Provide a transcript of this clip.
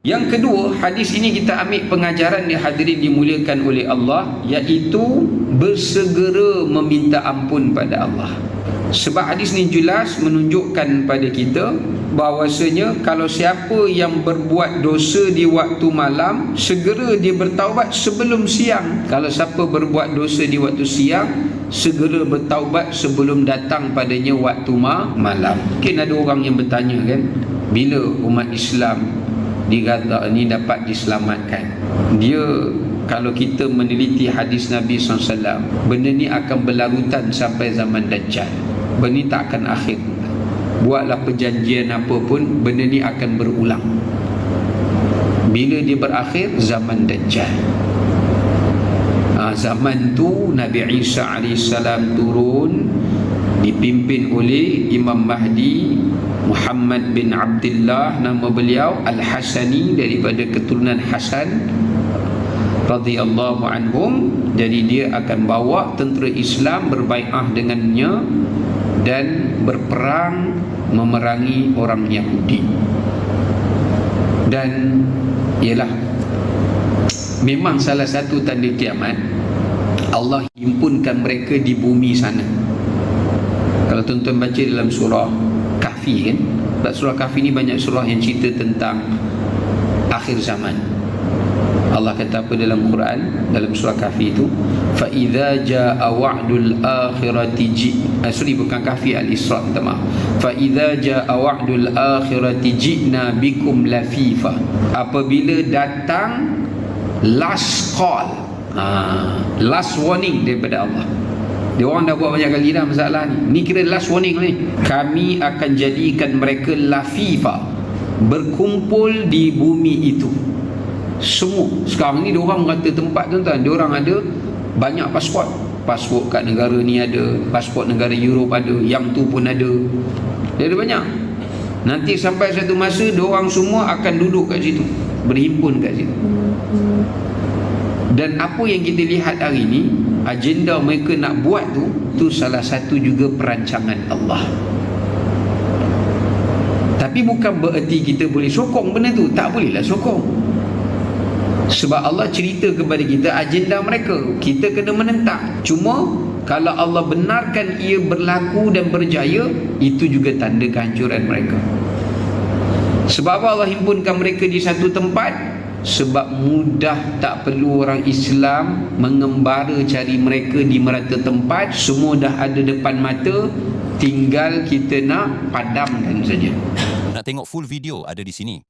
Yang kedua, hadis ini kita ambil pengajaran yang hadirin dimuliakan oleh Allah, iaitu bersegera meminta ampun pada Allah. Sebab hadis ni jelas menunjukkan pada kita bahawasanya kalau siapa yang berbuat dosa di waktu malam, segera dia bertaubat sebelum siang. Kalau siapa berbuat dosa di waktu siang, segera bertaubat sebelum datang padanya waktu malam. Mungkin ada orang yang bertanya kan, bila umat Islam dikata ni dapat diselamatkan? Dia, kalau kita meneliti hadis Nabi SAW, benda ni akan berlarutan sampai zaman Dajjal. Benda ni tak akan akhir. Buatlah perjanjian apa pun, benda ni akan berulang. Bila dia berakhir? Zaman Dajjal. Zaman tu Nabi Isa AS turun, dipimpin oleh Imam Mahdi Muhammad bin Abdullah, nama beliau Al-Hasani, daripada keturunan Hasan radhiyallahu anhum. Jadi dia akan bawa tentera Islam berbai'ah dengannya dan berperang memerangi orang Yahudi. Dan ialah memang salah satu tanda kiamat, Allah himpunkan mereka di bumi sana. Kalau tuan-tuan baca dalam surah Kahfi kan, surah Kahfi ni banyak surah yang cerita tentang akhir zaman. Allah kata apa dalam Quran, dalam surah Kahfi itu, fa idza jaa wa'dul akhirati bukan Kahfi, Al-Isra, minta maaf. Fa idza jaa wa'dul akhirati ji'na bikum lafifa. Apabila datang last call, last warning daripada Allah. Dia orang dah buat banyak kali dah masalah ni. Ni kira last warning ni. Kami akan jadikan mereka lafifa, berkumpul di bumi itu. Semua. Sekarang ni diorang kata tempat tuan-tuan, diorang ada banyak pasport. Pasport kat negara ni ada, pasport negara Europe ada, yang tu pun ada. Dia ada banyak. Nanti sampai satu masa diorang semua akan duduk kat situ, berhimpun kat situ. Dan apa yang kita lihat hari ni, agenda mereka nak buat tu salah satu juga perancangan Allah. Tapi bukan bererti kita boleh sokong benda tu. Tak bolehlah sokong. Sebab Allah cerita kepada kita agenda mereka, kita kena menentang. Cuma kalau Allah benarkan ia berlaku dan berjaya, itu juga tanda kehancuran mereka. Sebab apa Allah himpunkan mereka di satu tempat? Sebab mudah, tak perlu orang Islam mengembara cari mereka di merata tempat. Semua dah ada depan mata, tinggal kita nak padamkan saja. Nak tengok full video ada di sini.